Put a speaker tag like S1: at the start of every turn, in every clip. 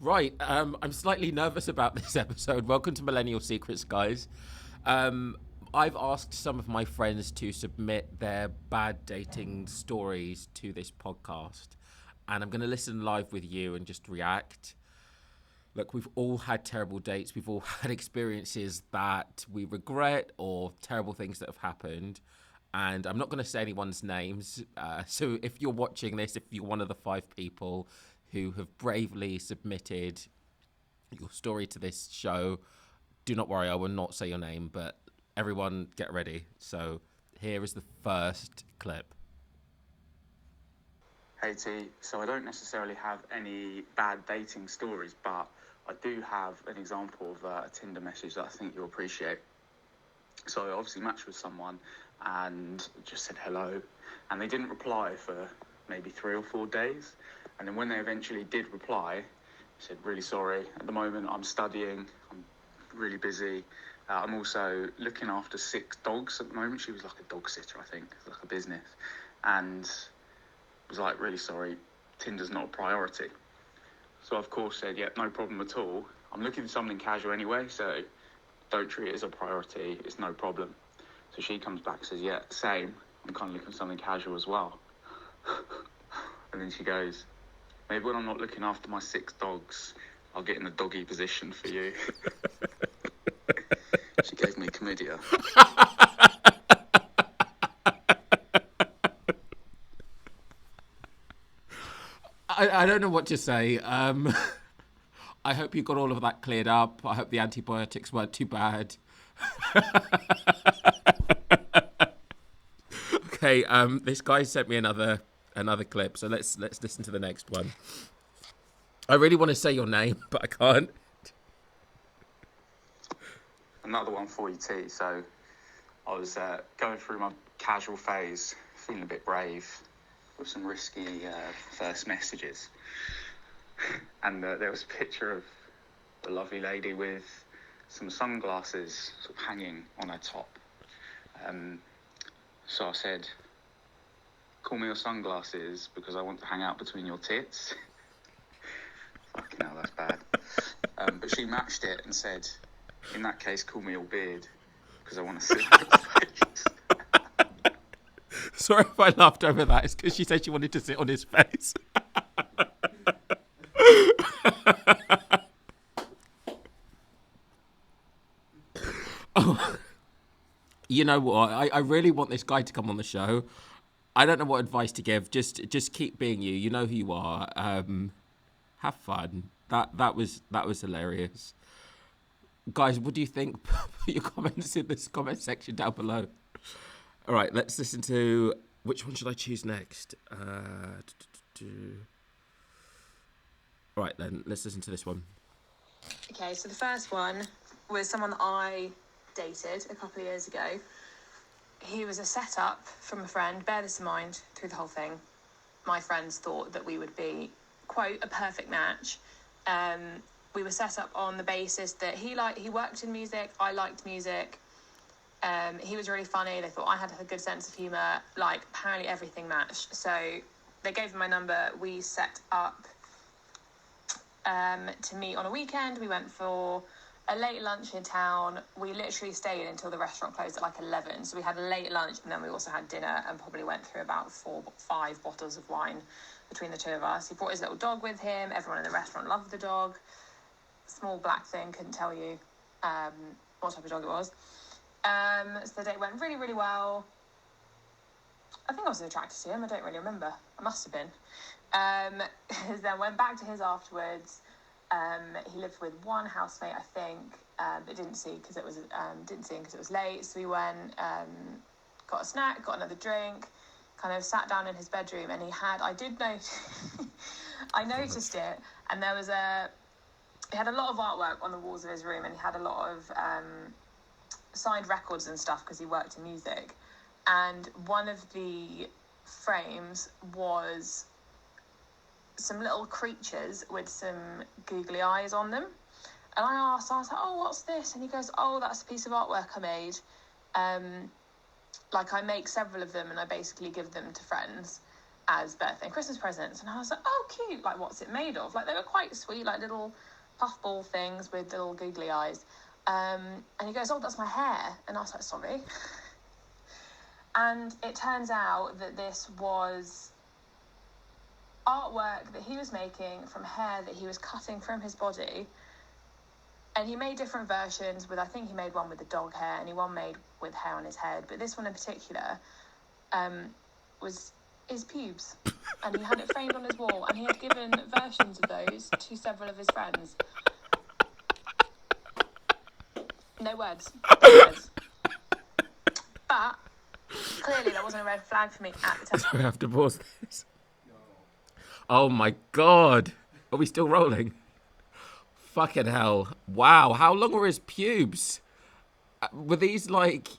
S1: Right, I'm slightly nervous about this episode. Welcome to Millennial Secrets, guys. Um, I've asked some of my friends to submit their bad dating stories to this podcast, and I'm going to listen live with you and just react. Look, we've all had terrible dates. We've all had experiences that we regret or terrible things that have happened. And I'm not going to say anyone's names. So if you're watching this, if you're one of the 5 people who have bravely submitted your story to this show, do not worry, I will not say your name, but everyone get ready. So here is the first clip.
S2: Hey T, so I don't necessarily have any bad dating stories, but I do have an example of a Tinder message that I think you'll appreciate. So I obviously matched with someone and just said hello, and they didn't reply for maybe 3 or 4 days. And then when they eventually did reply, I said, really sorry, at the moment I'm studying, I'm really busy. I'm also looking after 6 dogs at the moment. She was like a dog sitter, I think, like a business. And was like, really sorry, Tinder's not a priority. So I, of course, said, yeah, no problem at all. I'm looking for something casual anyway, so don't treat it as a priority. It's no problem. So she comes back and says, yeah, same. I'm kind of looking for something casual as well. And then she goes, maybe when I'm not looking after my 6 dogs, I'll get in the doggy position for you. She gave me chlamydia.
S1: I don't know what to say. I hope you got all of that cleared up. I hope the antibiotics weren't too bad. Okay, this guy sent me another clip, so let's listen to the next one. I really want to say your name, but I can't.
S2: Another one for you, T. So I was going through my casual phase, feeling a bit brave, with some risky first messages. And there was a picture of a lovely lady with some sunglasses sort of hanging on her top. So I said, call me your sunglasses because I want to hang out between your tits. Fucking hell, that's bad. But she matched it and said, in that case, call me your beard because I want to sit on your face.
S1: Sorry if I laughed over that. It's because she said she wanted to sit on his face. Oh, you know what? I really want this guy to come on the show. I don't know what advice to give. Just keep being you. You know who you are. Have fun. That was hilarious. Guys, what do you think? Put your comments in this comment section down below. All right, let's listen to... Which one should I choose next? All right, then. Let's listen to this one.
S3: Okay, so the first one was someone that I dated a couple of years ago. He was a setup from a friend. Bear this in mind through the whole thing. My friends thought that we would be, quote, a perfect match. We were set up on the basis that he worked in music, I liked music. He was really funny. They thought I had a good sense of humour. Like, apparently everything matched. So they gave him my number. We set up to meet on a weekend. We went for a late lunch in town. We literally stayed until the restaurant closed at like 11. So we had a late lunch and then we also had dinner and probably went through about 5 bottles of wine between the 2 of us. He brought his little dog with him. Everyone in the restaurant loved the dog. Small black thing, couldn't tell you what type of dog it was. So the date went really, really well. I think I was attracted to him. I don't really remember. I must have been. Then went back to his afterwards. He lived with one housemate, I think, but didn't see him because it was late. So we went, got a snack, got another drink, kind of sat down in his bedroom, and I did notice, I noticed it, and he had a lot of artwork on the walls of his room, and he had a lot of signed records and stuff because he worked in music. And one of the frames was some little creatures with some googly eyes on them. And I was like, oh, what's this? And he goes, oh, that's a piece of artwork I made. Like, I make several of them and I basically give them to friends. as birthday and Christmas presents. And I was like, oh, cute. Like, what's it made of? Like, they were quite sweet, like little puffball things with little googly eyes. And he goes, oh, that's my hair. And I was like, sorry. And it turns out that this was artwork that he was making from hair that he was cutting from his body. And he made different versions with, I think he made one with the dog hair and one made with hair on his head. But this one in particular was his pubes. And he had it framed on his wall. And he had given versions of those to several of his friends. No words. No words. But clearly that wasn't a red flag for me at the time.
S1: Sorry, I have to pause this. Oh my God. Are we still rolling? Fucking hell. Wow. How long were his pubes? Were these like...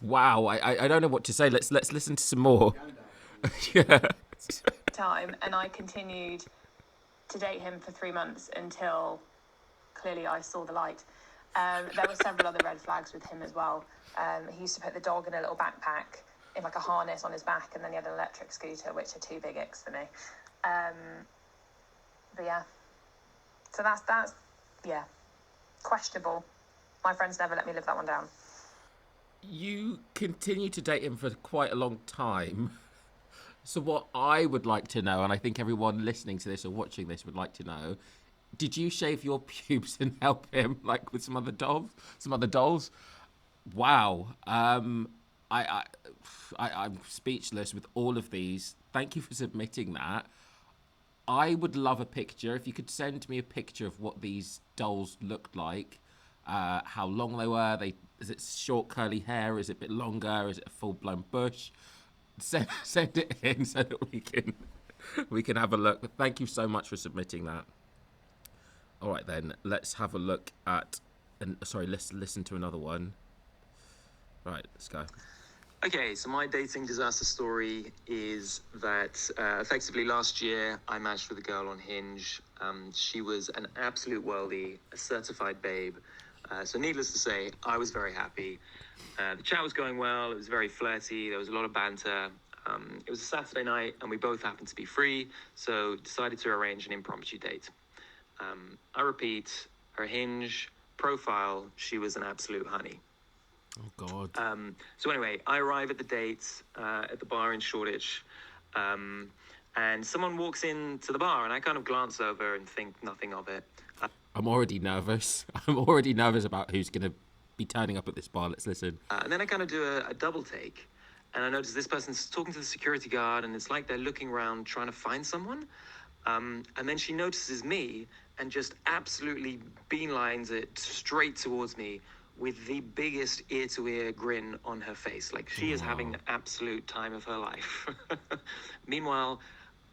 S1: wow. I don't know what to say. Let's listen to some more. Yeah.
S3: Time, and I continued to date him for 3 months until clearly I saw the light. There were several other red flags with him as well. He used to put the dog in a little backpack in like a harness on his back, and then he had an electric scooter, which are 2 big icks for me. But yeah, so that's yeah, questionable. My friends never let me live that one down.
S1: You continued to date him for quite a long time. So what I would like to know, and I think everyone listening to this or watching this would like to know, did you shave your pubes and help him like with some other dolls? Wow. I'm speechless with all of these. Thank you for submitting that. I would love a picture. If you could send me a picture of what these dolls looked like, how long they were. Is it short curly hair? Is it a bit longer? Is it a full blown bush? Send it in so that we can have a look. But thank you so much for submitting that. All right then, let's have a look at. Let's listen to another one. Right, let's go.
S4: Okay, so my dating disaster story is that effectively last year I matched with a girl on Hinge. She was an absolute worldie, a certified babe. So needless to say, I was very happy. The chat was going well. It was very flirty. There was a lot of banter. It was a Saturday night and we both happened to be free, so decided to arrange an impromptu date. I repeat, her Hinge profile, she was an absolute honey.
S1: Oh, God.
S4: So anyway, I arrive at the date at the bar in Shoreditch, and someone walks into the bar, and I kind of glance over and think nothing of it.
S1: I'm already nervous. I'm already nervous about who's going to be turning up at this bar. Let's listen.
S4: And then I kind of do a double take, and I notice this person's talking to the security guard, and it's like they're looking around trying to find someone. And then she notices me and just absolutely beelines it straight towards me, with the biggest ear-to-ear grin on her face. Like, she is having the absolute time of her life. Meanwhile,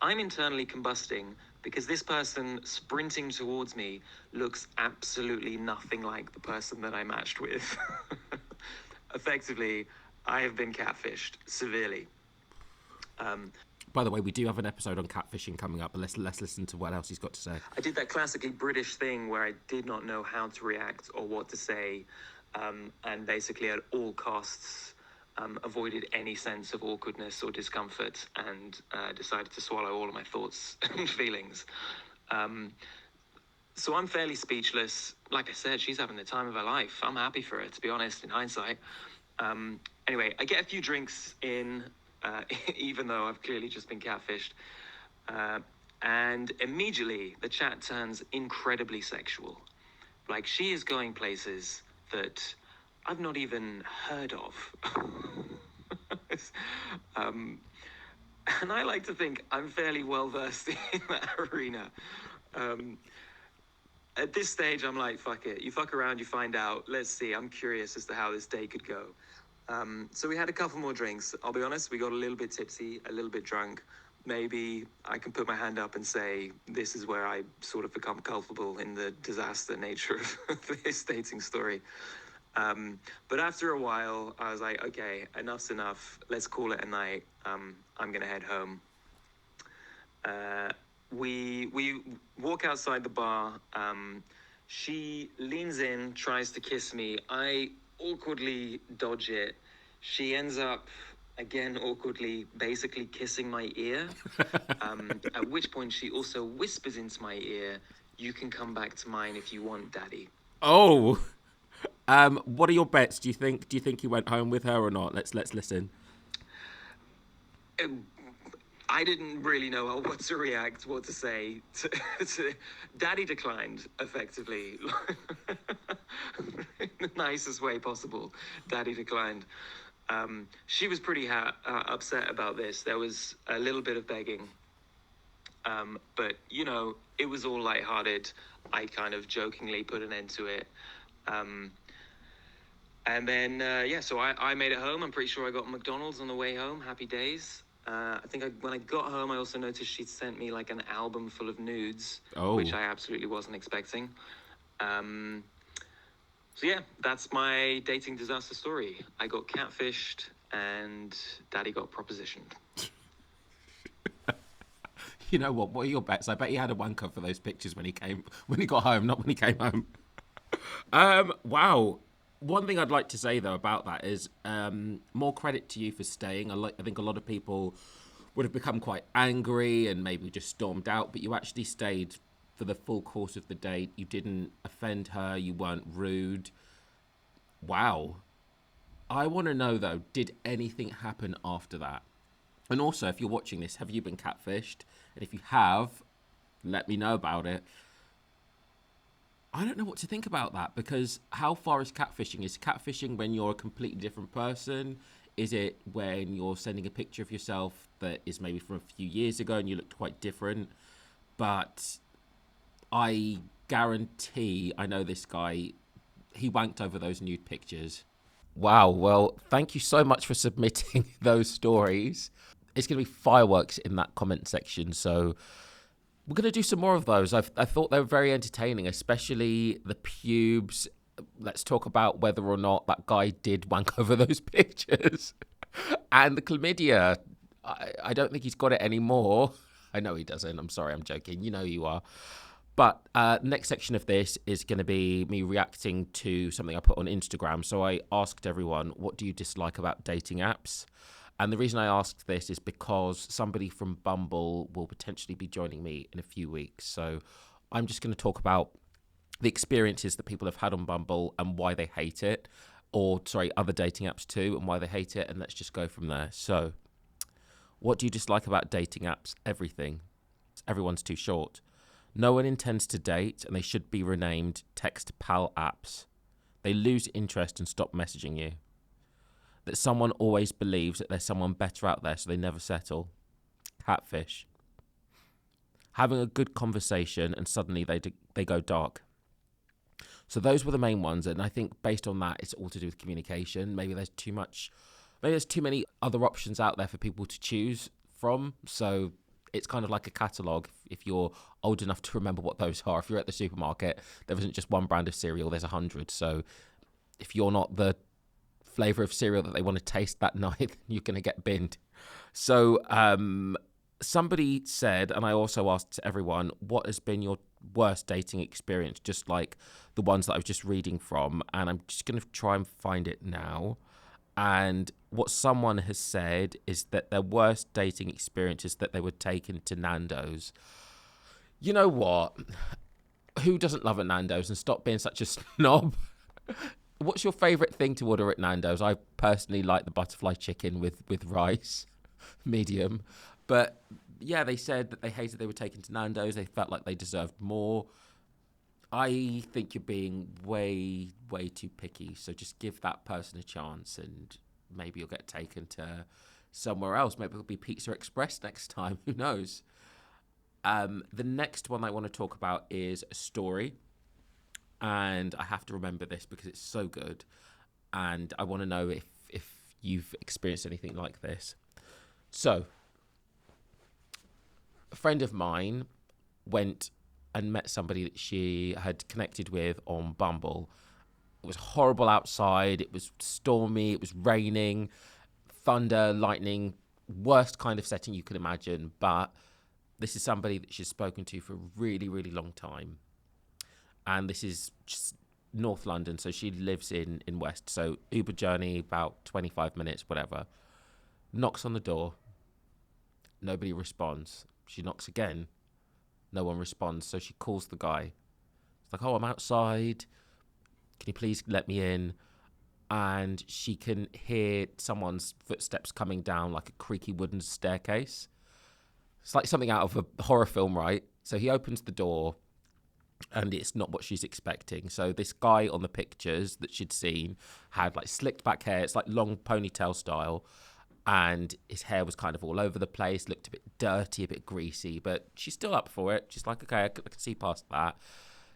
S4: I'm internally combusting because this person sprinting towards me looks absolutely nothing like the person that I matched with. Effectively, I have been catfished severely.
S1: By the way, we do have an episode on catfishing coming up, but let's listen to what else he's got to say.
S4: I did that classically British thing where I did not know how to react or what to say, and basically at all costs avoided any sense of awkwardness or discomfort, and decided to swallow all of my thoughts and feelings. So I'm fairly speechless. Like I said, she's having the time of her life. I'm happy for her, to be honest, in hindsight. Anyway, I get a few drinks in, even though I've clearly just been catfished. And immediately the chat turns incredibly sexual. Like, she is going places that I've not even heard of. And I like to think I'm fairly well versed in that arena. At this stage, I'm like, fuck it. You fuck around, you find out. Let's see. I'm curious as to how this day could go. So we had a couple more drinks. I'll be honest, we got a little bit tipsy, a little bit drunk. Maybe I can put my hand up and say this is where I sort of become culpable in the disaster nature of this dating story. But after a while, I was like, okay, enough's enough. Let's call it a night. I'm going to head home. We walk outside the bar. She leans in, tries to kiss me. I awkwardly dodge it. She ends up again awkwardly, basically kissing my ear. At which point she also whispers into my ear, "You can come back to mine if you want, Daddy."
S1: Oh, what are your bets? Do you think he went home with her or not? Let's listen.
S4: I didn't really know what to react, what to say. Daddy declined, effectively. In the nicest way possible. Daddy declined. She was pretty upset about this. There was a little bit of begging. But, you know, it was all lighthearted. I kind of jokingly put an end to it. And then, so I made it home. I'm pretty sure I got McDonald's on the way home. Happy days. I think when I got home, I also noticed she'd sent me like an album full of nudes, which I absolutely wasn't expecting. So yeah, that's my dating disaster story. I got catfished and Daddy got propositioned.
S1: You know what? What are your bets? I bet he had a wanker for those pictures when he got home, not when he came home. Wow. One thing I'd like to say though about that is more credit to you for staying. I think a lot of people would have become quite angry and maybe just stormed out, but you actually stayed for the full course of the date. You didn't offend her. You weren't rude. Wow. I want to know though, did anything happen after that? And also, if you're watching this, have you been catfished? And if you have, let me know about it. I don't know what to think about that, because how far is catfishing? Is catfishing when you're a completely different person? Is it when you're sending a picture of yourself that is maybe from a few years ago and you looked quite different? But I guarantee, I know this guy, he wanked over those nude pictures. Wow, well, thank you so much for submitting those stories. It's going to be fireworks in that comment section, so we're going to do some more of those. I thought they were very entertaining, especially the pubes. Let's talk about whether or not that guy did wank over those pictures. And the chlamydia. I don't think he's got it anymore. I know he doesn't. I'm sorry, I'm joking. You know you are. But next section of this is going to be me reacting to something I put on Instagram. So I asked everyone, what do you dislike about dating apps? And the reason I asked this is because somebody from Bumble will potentially be joining me in a few weeks. So I'm just going to talk about the experiences that people have had on Bumble and why they hate it. Or, sorry, other dating apps too, and why they hate it. And let's just go from there. So, what do you dislike about dating apps? Everything. Everyone's too short. No one intends to date, and they should be renamed text pal apps. They lose interest and stop messaging you. That someone always believes that there's someone better out there, so they never settle. Catfish. Having a good conversation and suddenly they go dark. So those were the main ones, and I think based on that, it's all to do with communication. Maybe there's too many other options out there for people to choose from. So it's kind of like a catalogue. If you're old enough to remember what those are, if you're at the supermarket, there isn't just one brand of cereal, there's 100. So if you're not the flavour of cereal that they want to taste that night, you're going to get binned. So somebody said, and I also asked everyone, what has been your worst dating experience, just like the ones that I was just reading from, and I'm just going to try and find it now. And what someone has said is that their worst dating experience is that they were taken to Nando's. You know what? Who doesn't love a Nando's? And stop being such a snob. What's your favourite thing to order at Nando's? I personally like the butterfly chicken with rice, medium. But yeah, they said that they hated they were taken to Nando's. They felt like they deserved more. I think you're being way, way too picky. So just give that person a chance and maybe you'll get taken to somewhere else. Maybe it'll be Pizza Express next time. Who knows? The next one I want to talk about is a story. And I have to remember this because it's so good. And I want to know if you've experienced anything like this. So, a friend of mine went and met somebody that she had connected with on Bumble. It was horrible outside. It was stormy. It was raining, thunder, lightning, worst kind of setting you could imagine. But this is somebody that she's spoken to for a really, really long time. And this is just North London, so she lives in West. So Uber journey, about 25 minutes, whatever. knocks on the door. Nobody responds. She knocks again. No one responds. So she calls the guy. It's like, oh, I'm outside. Can you please let me in? And she can hear someone's footsteps coming down like a creaky wooden staircase. It's like something out of a horror film, right? So he opens the door and it's not what she's expecting. So this guy on the pictures that she'd seen had like slicked back hair. It's like long ponytail style. And his hair was kind of all over the place, looked a bit dirty, a bit greasy, but she's still up for it. She's like, okay, I can see past that.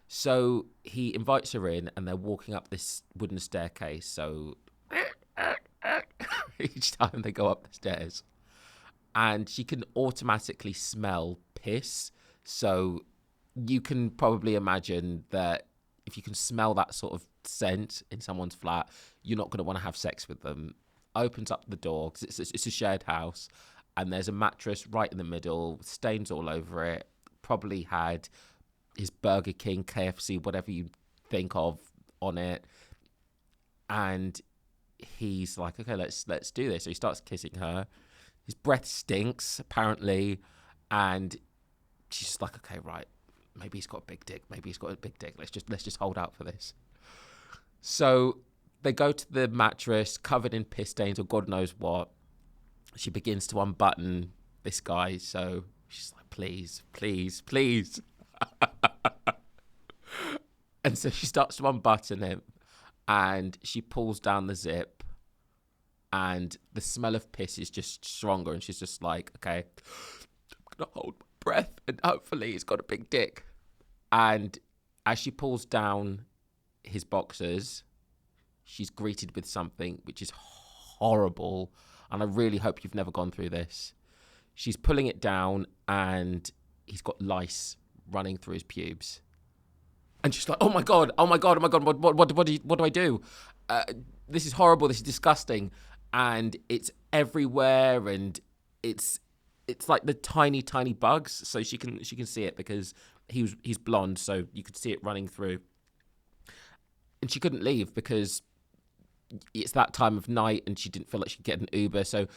S1: So he invites her in and they're walking up this wooden staircase. So each time they go up the stairs, and she can automatically smell piss. So you can probably imagine that if you can smell that sort of scent in someone's flat, you're not going to want to have sex with them. Opens up the door because it's a shared house, and there's a mattress right in the middle, stains all over it. Probably had his Burger King, KFC, whatever you think of on it. And he's like, okay, let's do this. So he starts kissing her. His breath stinks, apparently, and she's just like, okay, right, maybe he's got a big dick. Maybe he's got a big dick. Let's just hold out for this. So they go to the mattress covered in piss stains or God knows what. She begins to unbutton this guy. So she's like, please, please, please. And so she starts to unbutton him and she pulls down the zip and the smell of piss is just stronger. And she's just like, okay, I'm going to hold my breath and hopefully he's got a big dick. And as she pulls down his boxers, she's greeted with something which is horrible. And I really hope you've never gone through this. She's pulling it down and he's got lice running through his pubes. And she's like, oh my God, what do I do? This is horrible, this is disgusting. And it's everywhere and it's like the tiny bugs. So she can see it because he's blonde, so you could see it running through. And she couldn't leave because it's that time of night and she didn't feel like she could get an Uber. So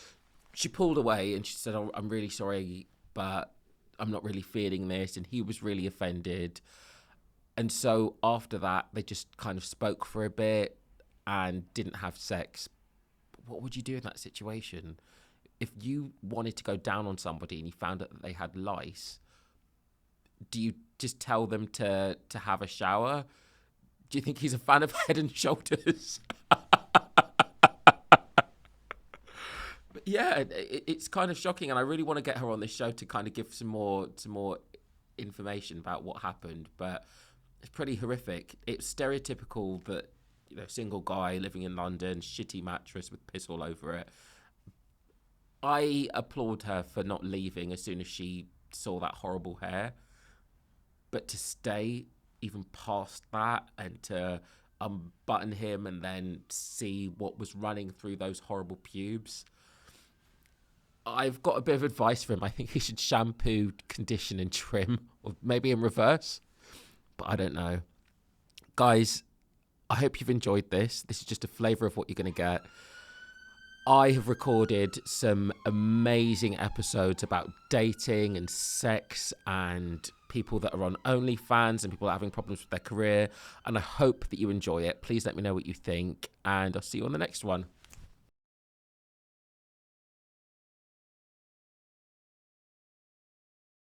S1: she pulled away and she said, oh, I'm really sorry, but I'm not really feeling this. And he was really offended. And so after that, they just kind of spoke for a bit and didn't have sex. What would you do in that situation? If you wanted to go down on somebody and you found out that they had lice, do you just tell them to have a shower? Do you think he's a fan of Head and Shoulders? But yeah, it's kind of shocking, and I really want to get her on this show to kind of give some more information about what happened. But it's pretty horrific. It's stereotypical that, you know, single guy living in London, shitty mattress with piss all over it. I applaud her for not leaving as soon as she saw that horrible hair, but to stay even past that and to unbutton him and then see what was running through those horrible pubes. I've got a bit of advice for him. I think he should shampoo, condition and trim, or maybe in reverse, but I don't know. Guys, I hope you've enjoyed this. This is just a flavour of what you're going to get. I have recorded some amazing episodes about dating and sex and people that are on OnlyFans and people that are having problems with their career. And I hope that you enjoy it. Please let me know what you think. And I'll see you on the next one.